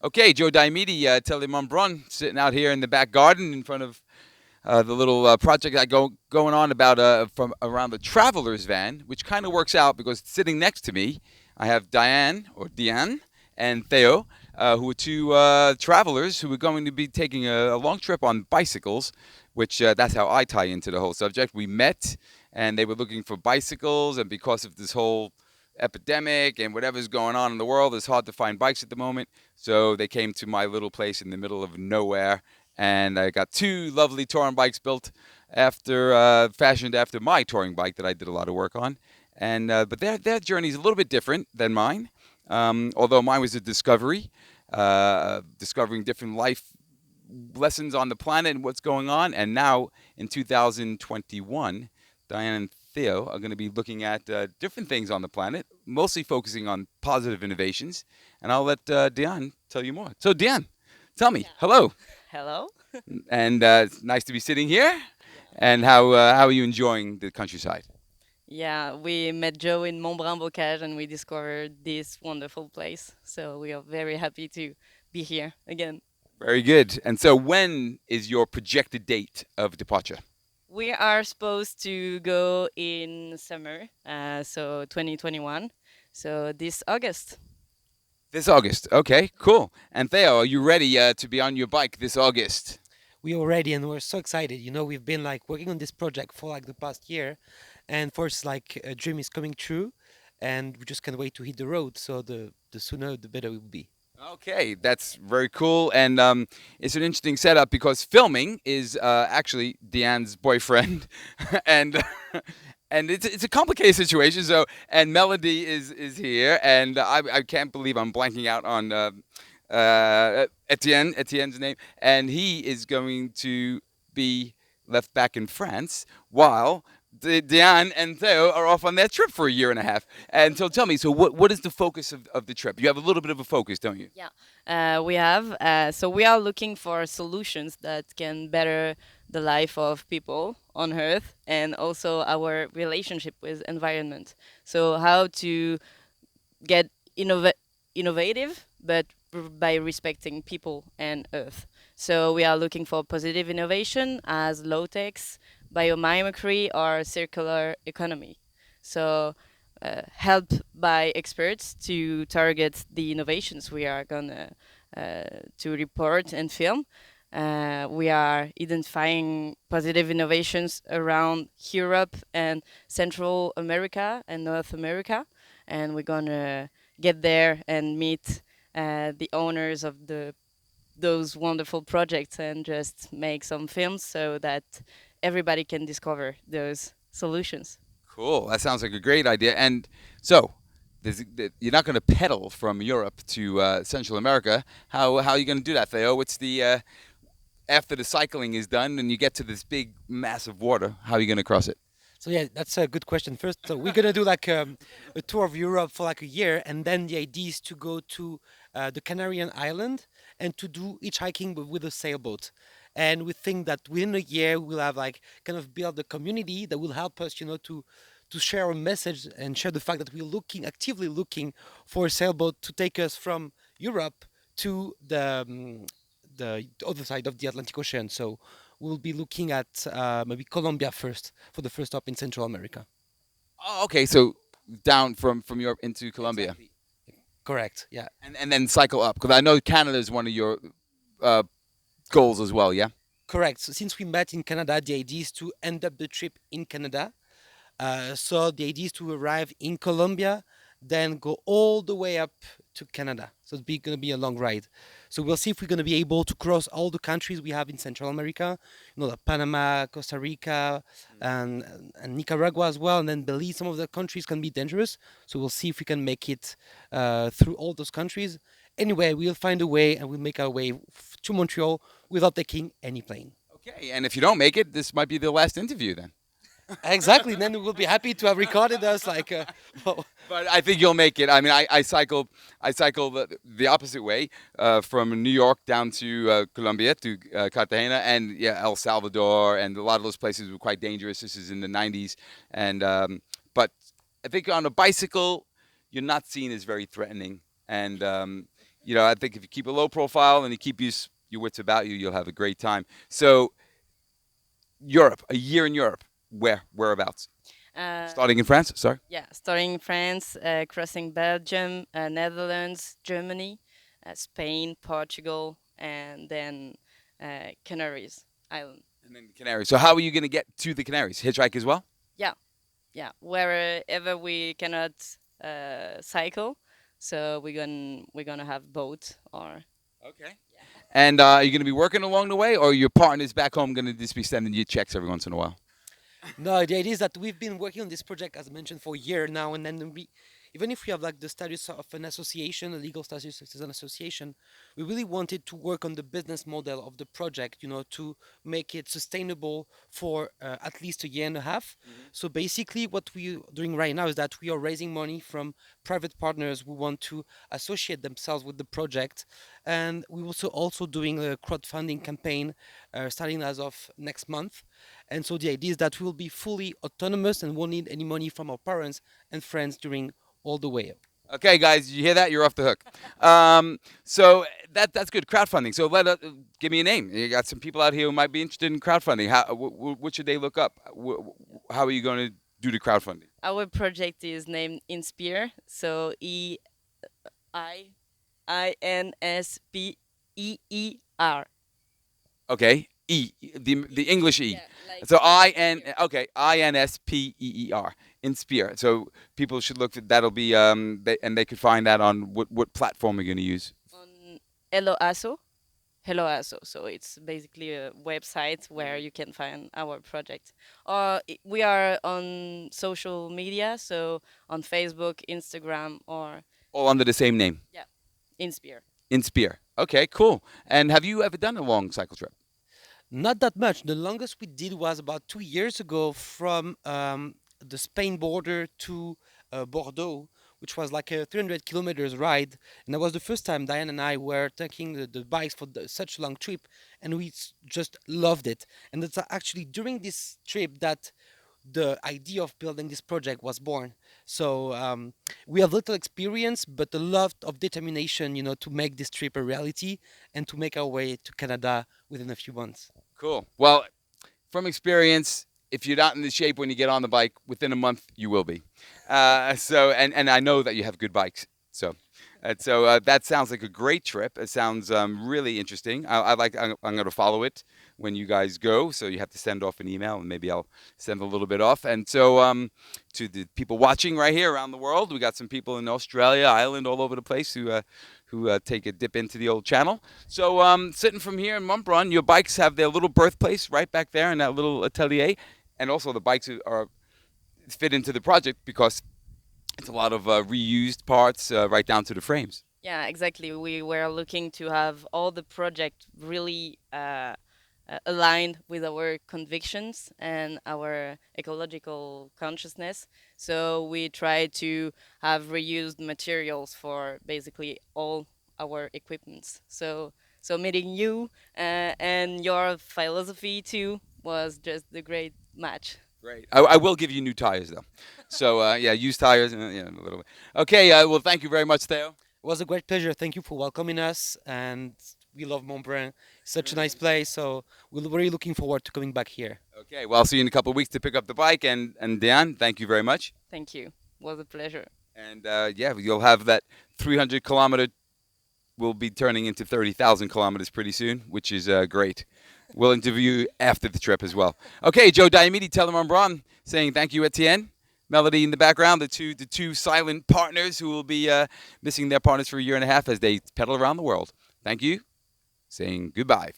Okay, Joe Diomede, Tele Montbrun, sitting out here in the back garden in front of the little project I going on about from around the traveler's van, which kind of works out because sitting next to me, I have Diane and Theo, who are two travelers who are going to be taking a long trip on bicycles, which that's how I tie into the whole subject. We met, and they were looking for bicycles, and because of this whole epidemic and whatever's going on in the world, it's hard to find bikes at the moment. So they came to my little place in the middle of nowhere, and I got two lovely touring bikes built after fashioned after my touring bike that I did a lot of work on. And but their journey is a little bit different than mine. Although mine was a discovery, discovering different life lessons on the planet and what's going on. And now in 2021, Diane and Theo are going to be looking at different things on the planet, mostly focusing on positive innovations. And I'll let Diane tell you more. So, Diane, tell me, hello. Hello. And it's nice to be sitting here. And how are you enjoying the countryside? Yeah, we met Joe in Montbrun-Bocage and we discovered this wonderful place. So we are very happy to be here again. Very good. And so, when is your projected date of departure? We are supposed to go in summer, so 2021. So this August. This August. Okay, cool. And Theo, are you ready to be on your bike this August? We already and we're so excited. We've been like working on this project for like the past year, and for us like a dream is coming true, and we just can't wait to hit the road. So the sooner the better it will be. Okay, that's very cool, and it's an interesting setup because filming is actually Deanne's boyfriend, and and it's a complicated situation. So, and Melody is here, and I can't believe I'm blanking out on Etienne's name, and he is going to be left back in France while Diane and Theo are off on their trip for a year and a half. And so tell me, so what is the focus of the trip? You have a little bit of a focus, don't you? Yeah, we have. So we are looking for solutions that can better the life of people on Earth and also our relationship with environment. So how to get innovative, but by respecting people and Earth. So we are looking for positive innovation as low techs, biomimicry, or circular economy. So helped by experts to target the innovations we are gonna to report and film. We are identifying positive innovations around Europe and Central America and North America, and we're gonna get there and meet the owners of those wonderful projects and just make some films so that everybody can discover those solutions. Cool. That sounds like a great idea. And so, you're not going to pedal from Europe to Central America. How are you going to do that, Theo? What's the after the cycling is done and you get to this big mass of water? How are you going to cross it? So yeah, that's a good question. First, so we're gonna do like a tour of Europe for like a year, and then the idea is to go to the Canarian island and to do hitchhiking with a sailboat. And we think that within a year we'll have like kind of build a community that will help us, to share our message and share the fact that we're actively looking for a sailboat to take us from Europe to the other side of the Atlantic Ocean. So we'll be looking at maybe Colombia first for the first stop in Central America. Oh, okay. So down from Europe into Colombia, Exactly. Correct. Yeah. and then cycle up because I know Canada is one of your uh, goals as well. Yeah. Correct. So since we met in Canada, the idea is to end up the trip in Canada. So the idea is to arrive in Colombia, then go all the way up to Canada. So it's going to be a long ride. So we'll see if we're going to be able to cross all the countries we have in Central America, like Panama, Costa Rica, and Nicaragua as well, and then Belize. Some of the countries can be dangerous. So we'll see if we can make it through all those countries. Anyway, we'll find a way and we'll make our way to Montreal without taking any plane. Okay. And if you don't make it, this might be the last interview then. Exactly. Then we will be happy to have recorded us like. Well, But I think you'll make it. I mean, I cycle the opposite way from New York down to Colombia to Cartagena and yeah, El Salvador, and a lot of those places were quite dangerous. This is in the 90s, and but I think on a bicycle, you're not seen as very threatening, and I think if you keep a low profile and you keep your wits about you, you'll have a great time. So Europe, a year in Europe, whereabouts? Uh, Starting in France. Sorry. yeah, starting in France, crossing Belgium, Netherlands, Germany, Spain, Portugal, and then Canaries Island. And then the Canaries. So how are you going to get to the Canaries? Hitchhike as well? Yeah, yeah, wherever we cannot cycle, so we're gonna have boat or Okay. And are you going to be working along the way, or are your partners back home going to just be sending you checks every once in a while? No, the idea is that we've been working on this project, as I mentioned, for a year now, and then even if we have like the status of an association, a legal status as an association, we really wanted to work on the business model of the project, to make it sustainable for at least a year and a half. So basically, what we're doing right now is that we are raising money from private partners who want to associate themselves with the project, and we're also doing a crowdfunding campaign starting as of next month. And so the idea is that we will be fully autonomous and won't need any money from our parents and friends during all the way. Okay, guys, you hear that? You're off the hook. So that's good crowdfunding. So give me a name. You got some people out here who might be interested in crowdfunding. What should they look up? How are you going to do the crowdfunding? our project is named Inspire, so Inspeer. Okay, the English E. Yeah, like So Inspire. okay, Inspeer. Inspire. So people should look for that'll be and they could find that on what platform you're going to use. On Helloasso. Helloasso. So it's basically a website where you can find our project. Or we are on social media, so on Facebook, Instagram, or All under the same name. yeah, Inspire. Inspire. Okay, cool. And have you ever done a long cycle trip? Not that much. The longest we did was about 2 years ago from the Spain border to Bordeaux, which was like a 300 kilometers ride. And that was the first time Diane and I were taking the bikes for such a long trip, and we just loved it. And it's actually during this trip that the idea of building this project was born. So we have little experience, but a lot of determination, to make this trip a reality and to make our way to Canada within a few months. Cool. Well, from experience, if you're not in the shape when you get on the bike, within a month you will be. And I know that you have good bikes. So that sounds like a great trip. It sounds really interesting. I'm going to follow it when you guys go. So you have to send off an email, and maybe I'll send a little bit off. And so to the people watching right here around the world, we got some people in Australia, Ireland, all over the place who take a dip into the old channel. So sitting from here in Montbrun, your bikes have their little birthplace right back there in that little atelier, and also the bikes are fit into the project because it's a lot of reused parts right down to the frames. Yeah, exactly. We were looking to have all the project really aligned with our convictions and our ecological consciousness. So we try to have reused materials for basically all our equipments. So meeting you and your philosophy too was just the great match. Great. I will give you new tires though. So yeah, used tires, a little bit. Okay. Well, thank you very much, Theo. It was a great pleasure. Thank you for welcoming us, and we love Montbrun. Such a nice place, so we're really looking forward to coming back here. Okay. Well, I'll see you in a couple of weeks to pick up the bike. And Diane, thank you very much. Thank you. Was a pleasure. And yeah, you'll have that 300 kilometer will be turning into 30,000 kilometers pretty soon, which is great. We'll interview you after the trip as well. Okay, Joe Diomede, tell them I'm Bron, saying thank you, Etienne. Melody in the background, the two silent partners who will be missing their partners for a year and a half as they pedal around the world. Thank you, saying goodbye.